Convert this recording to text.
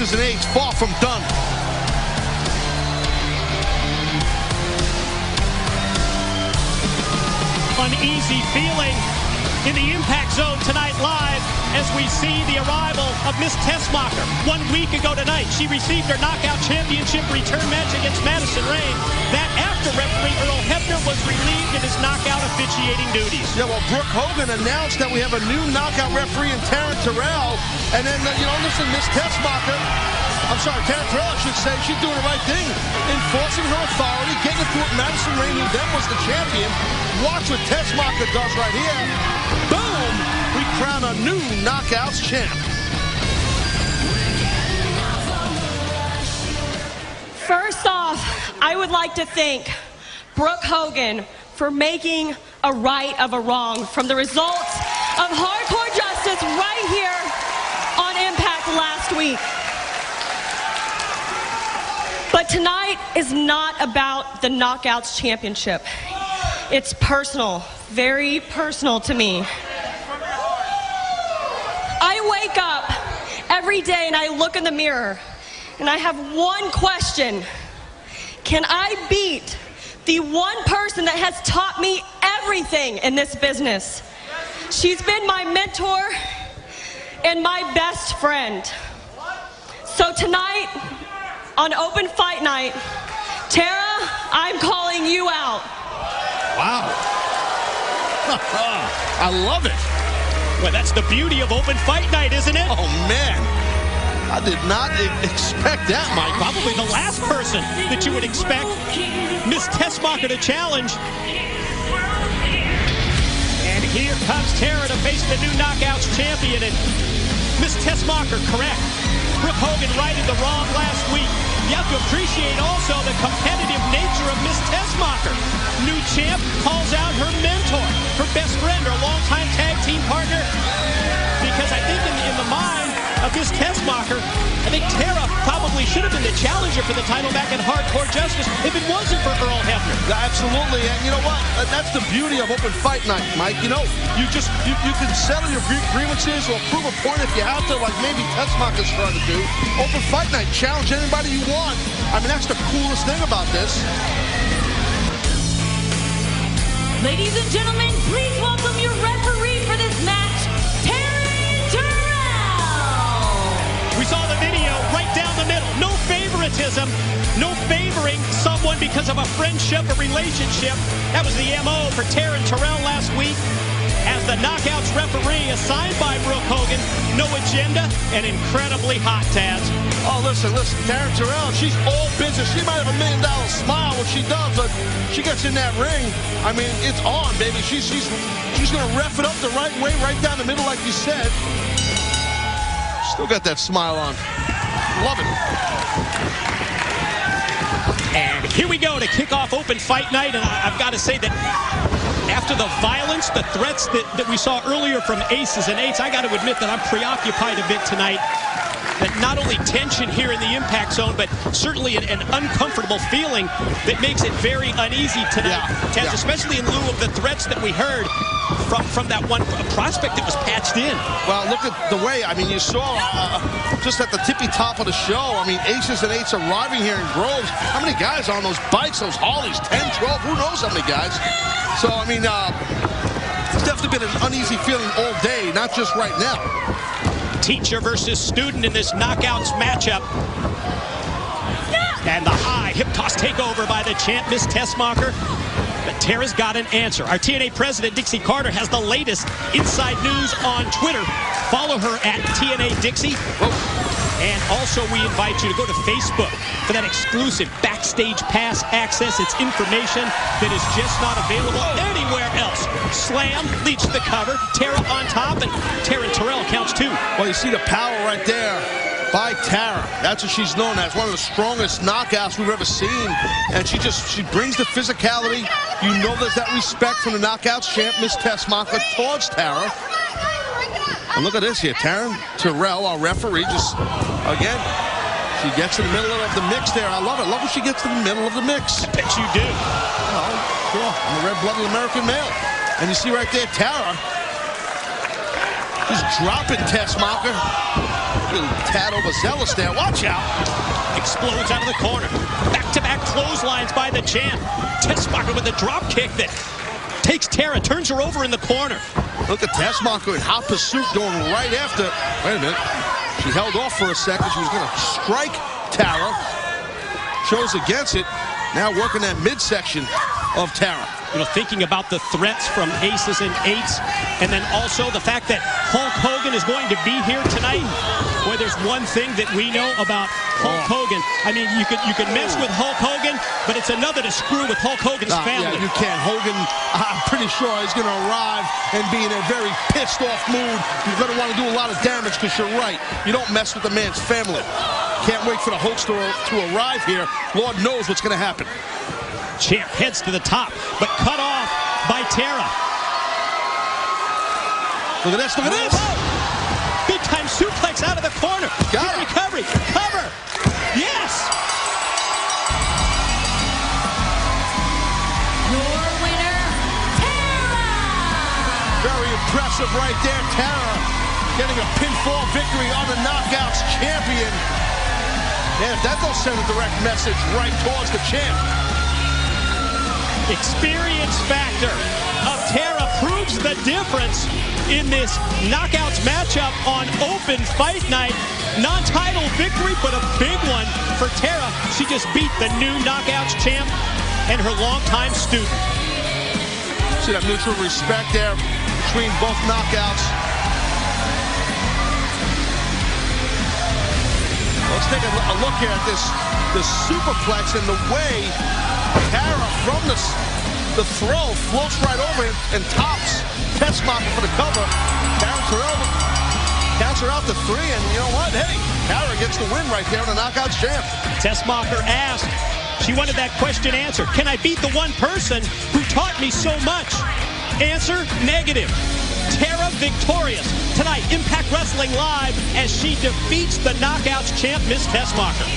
aces and eights, far from done. Uneasy feeling in the Impact Zone tonight live as we see the arrival of Miss Tessmacher. 1 week ago tonight, she received her Knockout Championship return match against Madison Rain. That after referee Earl Hebner was relieved of his knockout officiating duties. Yeah, well, Brooke Hogan announced that we have a new knockout referee in Taryn Terrell. And then, listen, Miss Tessmacher, I'm sorry, Taryn Terrell, I should say, she's doing the right thing. Enforcing her authority, getting it through Madison Rain, who then was the champion. Watch what Tessmacher does right here. Boom! We crown a new Knockouts champ. First off, I would like to thank Brooke Hogan for making a right of a wrong from the results of hardcore justice right here on Impact last week. But tonight is not about the Knockouts Championship. It's personal, very personal to me. I wake up every day and I look in the mirror and I have one question. Can I beat the one person that has taught me everything in this business? She's been my mentor and my best friend. So tonight, on Open Fight Night, Tara, I'm calling you out. Wow. I love it. Well, that's the beauty of Open Fight Night, isn't it? Oh, man. I did not expect that, Mike. Probably the last person that you would expect Miss Tessmacher to challenge. And here comes Tara to face the new Knockouts champion. And Miss Tessmacher, correct. Brooke Hogan righted the wrong last week. You have to appreciate also the competitive nature of Miss Tessmacher. New champ calls out her mentor, her best friend, her longtime tag team partner. Because I think in the mind of Miss Tessmacher, I think Tara probably should have been the challenger for the title back in Hardcore Justice if it wasn't for Earl Hebner. Absolutely, and you know what? That's the beauty of Open Fight Night, Mike. You know, you can settle your grievances or prove a point if you have to, like maybe Tessmacher's trying to do. Open Fight Night, challenge anybody you want. I mean, that's the coolest thing about this. Ladies and gentlemen, please welcome your referee for this match, Taryn Terrell. We saw the video right down the middle. No favoritism, no favoring someone because of a friendship or relationship. That was the MO for Taryn Terrell last week. As the Knockouts referee assigned by Brooke Hogan, no agenda and incredibly hot, Taz. Oh, listen, Taryn Terrell, she's all business. She might have $1 million smile when she does, but she gets in that ring. I mean, it's on, baby. She's going to ref it up the right way, right down the middle, like you said. Still got that smile on. Love it. And here we go to kick off Open Fight Night, and I've got to say that after the violence, the threats that we saw earlier from aces and eights, I got to admit that I'm preoccupied a bit tonight. That not only tension here in the Impact Zone, but certainly an uncomfortable feeling that makes it very uneasy tonight, Taz, especially in lieu of the threats that we heard from that one prospect that was patched in. Well, look at the way, I mean, you saw just at the tippy top of the show, I mean, aces and eights arriving here in Groves. How many guys on those bikes, those Harleys? 10, 12, who knows how many guys? So, I mean, it's definitely been an uneasy feeling all day, not just right now. Teacher versus student in this Knockouts matchup. And the high hip toss takeover by the champ, Miss Tessmacher. But Tara's got an answer. Our TNA president, Dixie Carter, has the latest inside news on Twitter. Follow her at TNA Dixie. And also, we invite you to go to Facebook for that exclusive Backstage Pass access. It's information that is just not available anywhere else. Slam leads the cover. Tara on top, and Taryn Terrell counts two. Well, you see the power right there by Tara. That's what she's known as. One of the strongest knockouts we've ever seen. And she brings the physicality. You know there's that respect from the Knockouts champ, Miss Tessmacher, towards Tara. And look at this here, Taryn Terrell, our referee, just, again, she gets in the middle of the mix there. I love it. Love when she gets in the middle of the mix. I bet you do. Oh, sure. I'm a red-blooded American male. And you see right there, Tara, just dropping Tessmacher. Tad overzealous there. Watch out. Explodes out of the corner. Back-to-back clotheslines by the champ. Tessmacher with a drop kick that takes Tara, turns her over in the corner. Look at Tessmacher in hot pursuit going right after. Wait a minute. She held off for a second. She was going to strike Tara. Chose against it. Now working that midsection of Tara. You know, thinking about the threats from aces and eights, and then also the fact that Hulk Hogan is going to be here tonight. Boy, there's one thing that we know about Hulk Hogan. I mean, you can mess with Hulk Hogan, but it's another to screw with Hulk Hogan's family. Yeah, you can't. Hogan, I'm pretty sure, is going to arrive and be in a very pissed-off mood. You're going to want to do a lot of damage because you're right. You don't mess with the man's family. Can't wait for the Hulks to arrive here. Lord knows what's going to happen. Champ heads to the top, but cut off by Tara. Look at this, look at this! Big time suplex out of the corner. Got it. Recovery, cover. Yes! Your winner, Tara! Very impressive right there, Tara. Getting a pinfall victory on the Knockouts champion. And that don't send a direct message right towards the champ. Experience factor of Tara proves the difference in this Knockouts matchup on Open Fight Night. Non-title victory, but a big one for Tara. She just beat the new Knockouts champ and her longtime student. See that mutual respect there between both Knockouts. Let's take a look here at this superplex and the way Tara from the throw floats right over him and tops Tessmacher for the cover. Counts her out to 3, and you know what? Hey, Tara gets the win right there on the Knockouts champ. Tessmacher asked, she wanted that question answered. Can I beat the one person who taught me so much? Answer, negative. Tara victorious tonight, Impact Wrestling Live, as she defeats the Knockouts champ, Miss Tessmacher.